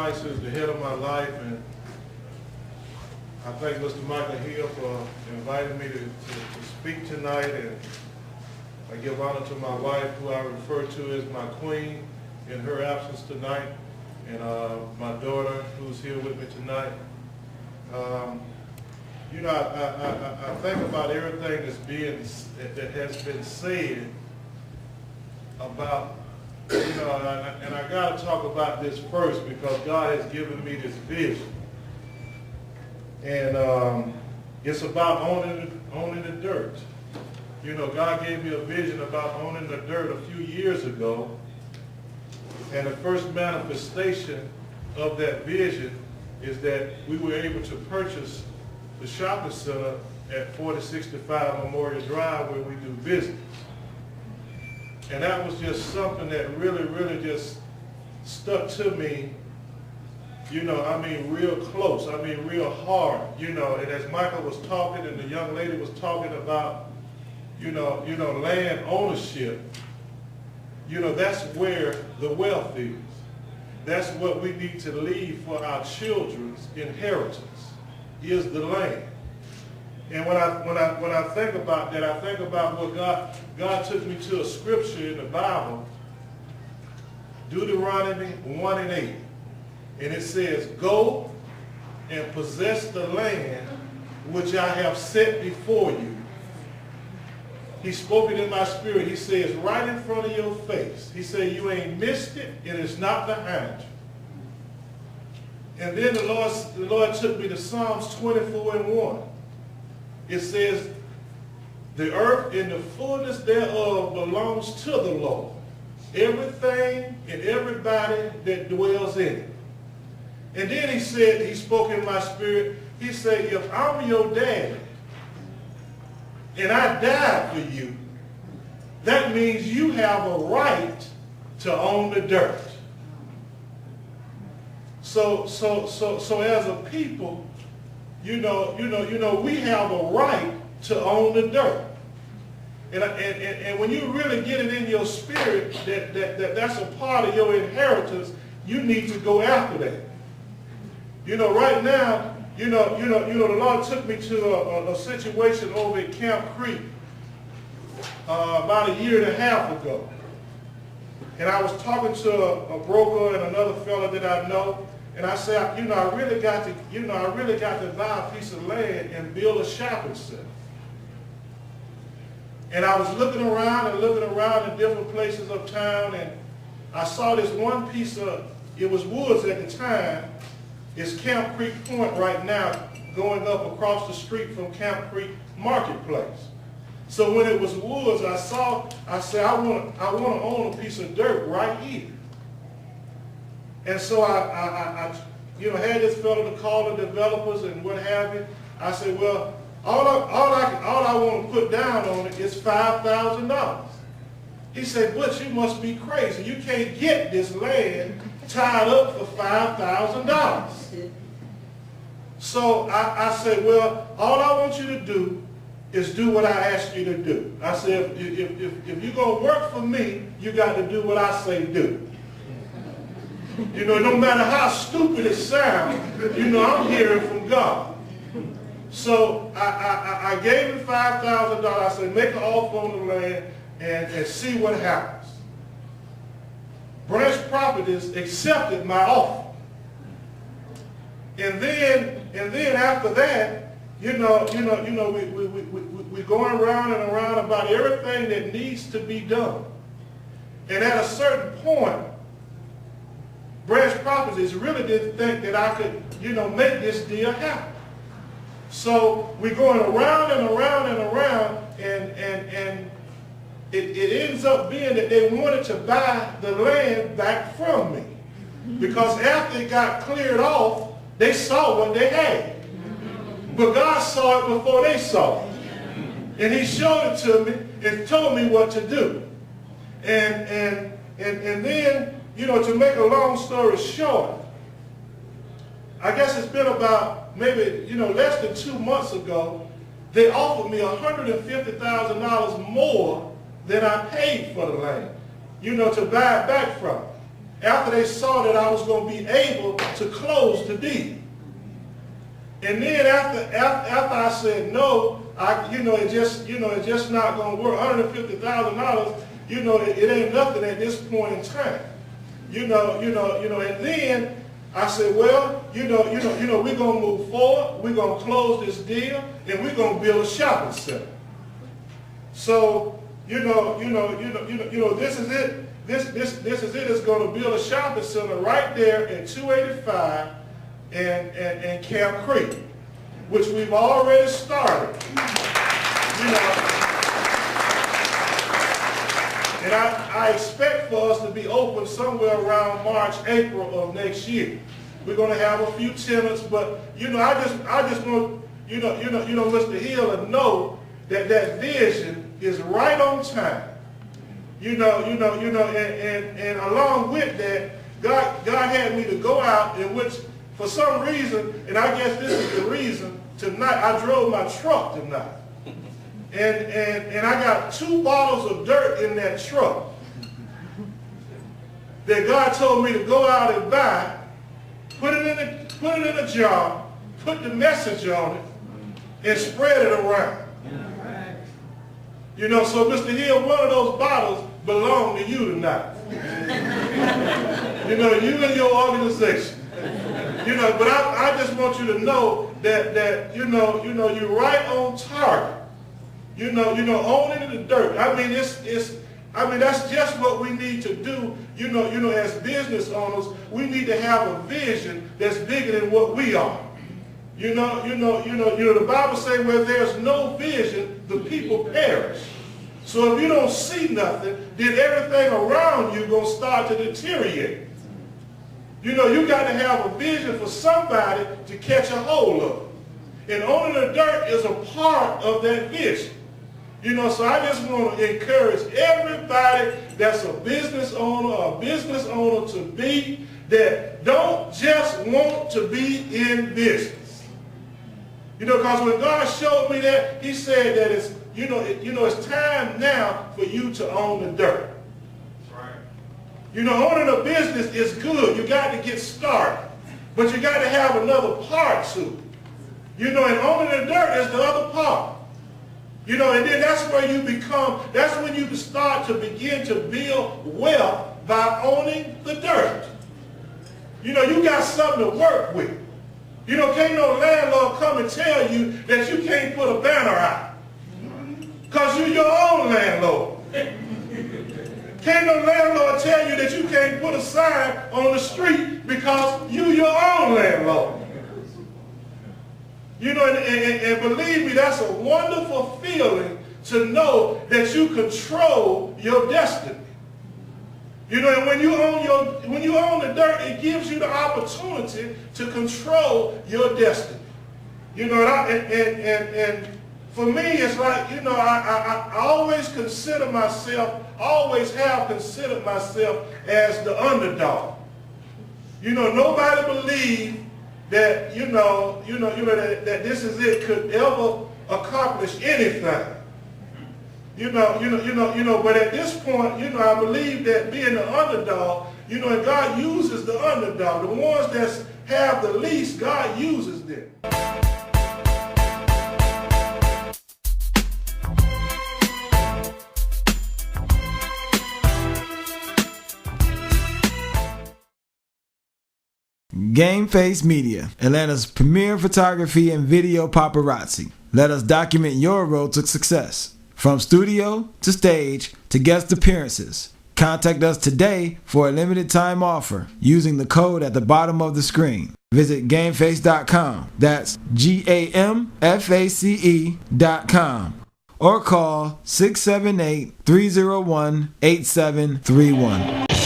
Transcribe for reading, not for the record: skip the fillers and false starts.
Christ is the head of my life, and I thank Mr. Michael Hill for inviting me to speak tonight, and I give honor to my wife, who I refer to as my queen, in her absence tonight, and my daughter, who's here with me tonight. You know, I think about everything that has been said about, you know, and I got to talk about this first because God has given me this vision. And it's about owning the dirt. You know, God gave me a vision about owning the dirt a few years ago. And the first manifestation of that vision is that we were able to purchase the shopping center at 4065 Memorial Drive where we do business. And that was just something that really just stuck to me, you know, I mean, real close, I mean, real hard, you know. And as Michael was talking and the young lady was talking about, you know, land ownership, you know, that's where the wealth is. That's what we need to leave for our children's inheritance, is the land. And when I think about that, I think about what God took me to a scripture in the Bible, Deuteronomy 1:8. And it says, "Go and possess the land which I have set before you." He spoke it in my spirit. He says, right in front of your face. He said, you ain't missed it, and it's not behind you. And then the Lord took me to Psalms 24:1. It says, the earth and the fullness thereof belongs to the Lord. Everything and everybody that dwells in it. And then he said, he spoke in my spirit, he said, if I'm your daddy and I died for you, that means you have a right to own the dirt. So as a people, you know, we have a right to own the dirt. And when you really get it in your spirit that's a part of your inheritance, you need to go after that. You know, right now, you know, the Lord took me to a situation over at Camp Creek about a year and a half ago. And I was talking to a broker and another fellow that I know, and I said, you know, I really got to buy a piece of land and build a shopping center. And I was looking around in different places of town, and I saw this one piece of, it was woods at the time. It's Camp Creek Point right now, going up across the street from Camp Creek Marketplace. So when it was woods, I said, I want to own a piece of dirt right here. And so I you know, had this fellow to call the developers and what have you. I said, well, all I want to put down on it is $5,000. He said, Butch, you must be crazy. You can't get this land tied up for $5,000. So I said, well, all I want you to do is do what I asked you to do. I said, if you're going to work for me, you got to do what I say do. You know, no matter how stupid it sounds, you know, I'm hearing from God. So I gave him $5,000. I said, make an offer on the land and see what happens. Branch Properties accepted my offer. And then after that, you know, we're going around and around about everything that needs to be done. And at a certain point, Branch Properties really didn't think that I could, you know, make this deal happen. So we're going around and around and around, and it ends up being that they wanted to buy the land back from me. Because after it got cleared off, they saw what they had. But God saw it before they saw it. And he showed it to me and told me what to do. And then, you know, to make a long story short, I guess it's been about maybe, you know, less than 2 months ago, they offered me $150,000 more than I paid for the land, you know, to buy it back from. after they saw that I was going to be able to close the deal. And then after I said no, it's just not going to work. $150,000, it ain't nothing at this point in time. And then I said, well, we're going to move forward. We're going to close this deal, and we're going to build a shopping center. So, this is it. This is it. It's going to build a shopping center right there at 285 and Camp Creek, which we've already started. And I expect for us to be open somewhere around March, April of next year. We're going to have a few tenants, but I just want Mr. Hill to know that vision is right on time. And along with that, God had me to go out, in which for some reason, and I guess this is the reason, tonight I drove my truck tonight. And I got 2 bottles of dirt in that truck that God told me to go out and buy, put it in a jar, put the message on it, and spread it around. So Mr. Hill, one of those bottles belong to you tonight. You and your organization. But I just want you to know that you're right on target. Owning the dirt. I mean, that's just what we need to do. As business owners, we need to have a vision that's bigger than what we are. The Bible says where there's no vision, the people perish. So if you don't see nothing, then everything around you gonna start to deteriorate. You got to have a vision for somebody to catch a hold of. And owning the dirt is a part of that vision. So I just want to encourage everybody that's a business owner to be, that don't just want to be in business. Because when God showed me that, he said that it's time now for you to own the dirt. Owning a business is good. You got to get started. But you got to have another part to it. And owning the dirt is the other part. And then that's when you start to begin to build wealth by owning the dirt. You got something to work with. Can't no landlord come and tell you that you can't put a banner out. Because you're your own landlord. Can't no landlord tell you that you can't put a sign on the street because you're your own landlord. And believe me, that's a wonderful feeling to know that you control your destiny. And when you own the dirt, it gives you the opportunity to control your destiny. And for me, it's like, I always consider myself, always have considered myself as the underdog. Nobody believed that, that this is it could ever accomplish anything. But at this point, I believe that being the underdog, and God uses the underdog. The ones that have the least, God uses them. Game Face Media, Atlanta's premier photography and video paparazzi. Let us document your road to success. From studio to stage to guest appearances. Contact us today for a limited time offer using the code at the bottom of the screen. Visit gameface.com. That's GAMFACE.com. Or call 678-301-8731.